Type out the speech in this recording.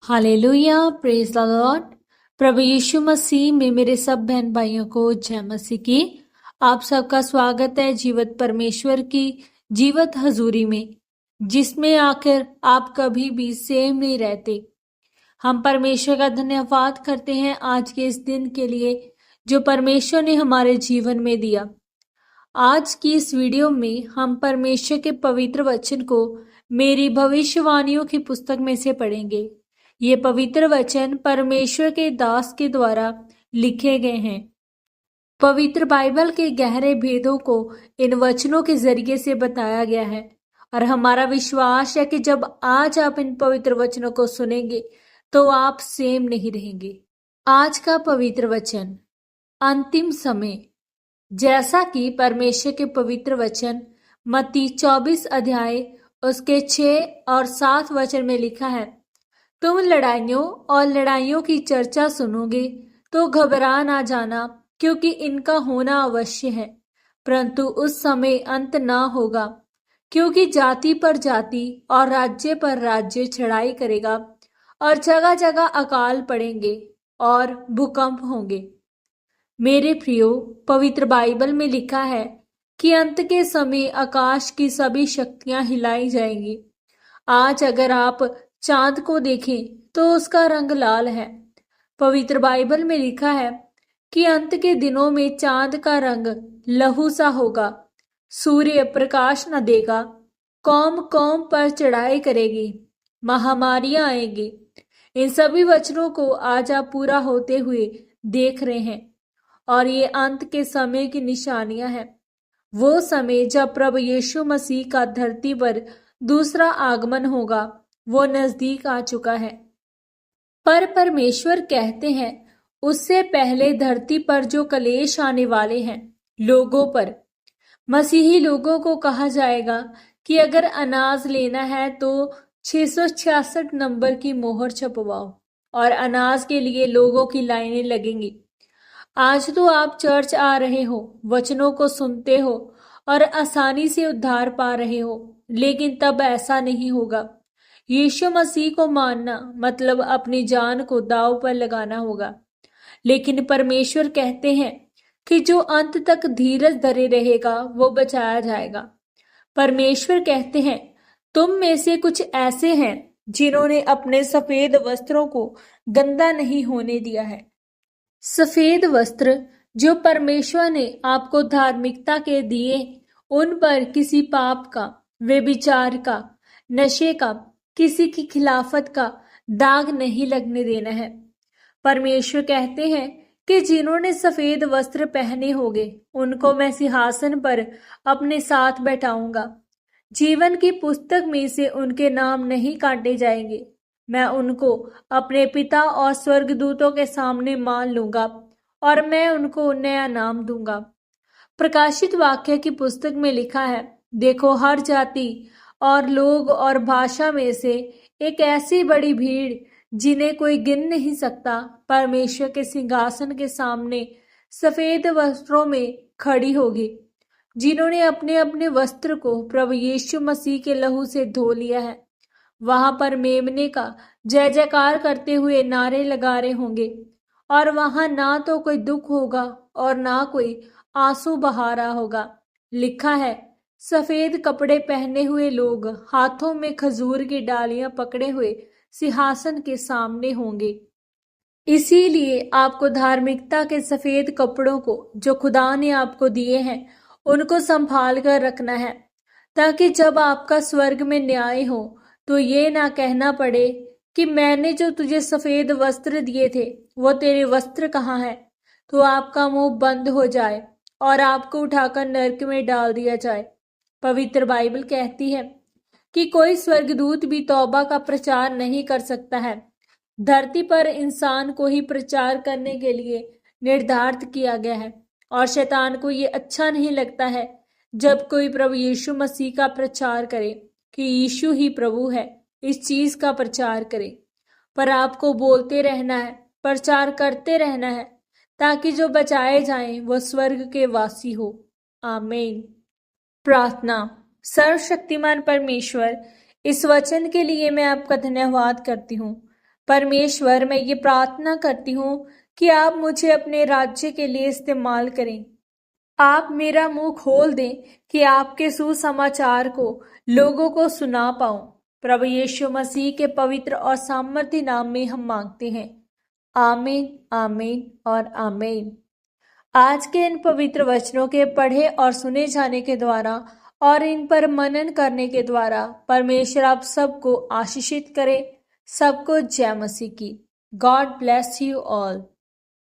Hallelujah, praise the Lord. प्रभु यीशु मसीह में मेरे सब बहन भाइयों को जय मसीह की। आप सबका स्वागत है जीवत परमेश्वर की जीवत हजूरी में, जिसमें आकर आप कभी भी सेम नहीं रहते। हम परमेश्वर का धन्यवाद करते हैं आज के इस दिन के लिए जो परमेश्वर ने हमारे जीवन में दिया। आज की इस वीडियो में हम परमेश्वर के पवित्र वचन को मेरी भविष्यवाणियों की पुस्तक में से पढ़ेंगे। ये पवित्र वचन परमेश्वर के दास के द्वारा लिखे गए हैं। पवित्र बाइबल के गहरे भेदों को इन वचनों के जरिए से बताया गया है और हमारा विश्वास है कि जब आज आप इन पवित्र वचनों को सुनेंगे तो आप सेम नहीं रहेंगे। आज का पवित्र वचन, अंतिम समय। जैसा कि परमेश्वर के पवित्र वचन मत्ती 24 अध्याय उसके 6 और 7 वचन में लिखा है, तुम लड़ाइयों और लड़ाइयों की चर्चा सुनोगे तो घबरा ना जाना, क्योंकि इनका होना अवश्य है, परंतु उस समय अंत ना होगा। क्योंकि जाति पर जाति और राज्य पर राज्य चढ़ाई करेगा और जगह जगह अकाल पड़ेंगे और भूकंप होंगे। मेरे प्रियो, पवित्र बाइबल में लिखा है कि अंत के समय आकाश की सभी शक्तियां हिलाई जाएंगी। आज अगर आप चांद को देखें तो उसका रंग लाल है। पवित्र बाइबल में लिखा है कि अंत के दिनों में चांद का रंग लहू सा होगा, सूर्य प्रकाश न देगा, कौम कौम पर चढ़ाई करेगी, महामारियां आएंगी। इन सभी वचनों को आज आप पूरा होते हुए देख रहे हैं और ये अंत के समय की निशानियां हैं। वो समय जब प्रभु यीशु मसीह का धरती पर दूसरा आगमन होगा, वो नजदीक आ चुका है। पर परमेश्वर कहते हैं उससे पहले धरती पर जो कलेश आने वाले हैं लोगों पर, मसीही लोगों को कहा जाएगा कि अगर अनाज लेना है तो 666 नंबर की मोहर छपवाओ और अनाज के लिए लोगों की लाइनें लगेंगी। आज तो आप चर्च आ रहे हो, वचनों को सुनते हो और आसानी से उद्धार पा रहे हो, लेकिन तब ऐसा नहीं होगा। यीशु मसीह को मानना मतलब अपनी जान को दांव पर लगाना होगा। लेकिन परमेश्वर कहते हैं कि जो अंत तक धीरज धरे रहेगा वो बचाया जाएगा। परमेश्वर कहते हैं तुम में से कुछ ऐसे हैं जिन्होंने अपने सफेद वस्त्रों को गंदा नहीं होने दिया है। सफेद वस्त्र जो परमेश्वर ने आपको धार्मिकता के दिए, उन पर किसी पाप का, व्यभिचार का, नशे का, किसी की खिलाफत का दाग नहीं लगने देना है। परमेश्वर कहते हैं कि जिन्होंने सफेद वस्त्र पहने होंगे उनको मैं सिंहासन पर अपने साथ बैठाऊंगा। जीवन की पुस्तक में से उनके नाम नहीं काटे जाएंगे। मैं उनको अपने पिता और स्वर्गदूतों के सामने मान लूंगा और मैं उनको नया नाम दूंगा। प्रकाशित वाक्य की पुस्तक में लिखा है, देखो हर जाति और लोग और भाषा में से एक ऐसी बड़ी भीड़ जिन्हें कोई गिन नहीं सकता परमेश्वर के सिंहासन के सामने सफेद वस्त्रों में खड़ी होगी, जिन्होंने अपने अपने वस्त्र को प्रभु यीशु मसीह के लहू से धो लिया है। वहां पर मेमने का जय जयकार करते हुए नारे लगा रहे होंगे और वहां ना तो कोई दुख होगा और ना कोई आंसू बहा रहा होगा। लिखा है, सफेद कपड़े पहने हुए लोग हाथों में खजूर की डालियां पकड़े हुए सिंहासन के सामने होंगे। इसीलिए आपको धार्मिकता के सफेद कपड़ों को जो खुदा ने आपको दिए हैं उनको संभाल कर रखना है, ताकि जब आपका स्वर्ग में न्याय हो तो ये ना कहना पड़े कि मैंने जो तुझे सफेद वस्त्र दिए थे वो तेरे वस्त्र कहाँ है, तो आपका मुंह बंद हो जाए और आपको उठाकर नरक में डाल दिया जाए। पवित्र बाइबल कहती है कि कोई स्वर्गदूत भी तौबा का प्रचार नहीं कर सकता है। धरती पर इंसान को ही प्रचार करने के लिए निर्धारित किया गया है और शैतान को ये अच्छा नहीं लगता है जब कोई प्रभु यीशु मसीह का प्रचार करे कि यीशु ही प्रभु है, इस चीज का प्रचार करे। पर आपको बोलते रहना है, प्रचार करते रहना है, ताकि जो बचाए जाएं वो स्वर्ग के वासी हो। आमीन। प्रार्थना। सर्वशक्तिमान परमेश्वर, इस वचन के लिए मैं आपका धन्यवाद करती हूँ। परमेश्वर, मैं ये प्रार्थना करती हूँ कि आप मुझे अपने राज्य के लिए इस्तेमाल करें। आप मेरा मुंह खोल दें कि आपके सुसमाचार को लोगों को सुना पाऊं। प्रभु यीशु मसीह के पवित्र और सामर्थ्य नाम में हम मांगते हैं। आमीन, आमीन और आमीन। आज के इन पवित्र वचनों के पढ़े और सुने जाने के द्वारा और इन पर मनन करने के द्वारा परमेश्वर आप सबको आशीषित करे। सबको जय मसीह की। God bless you all.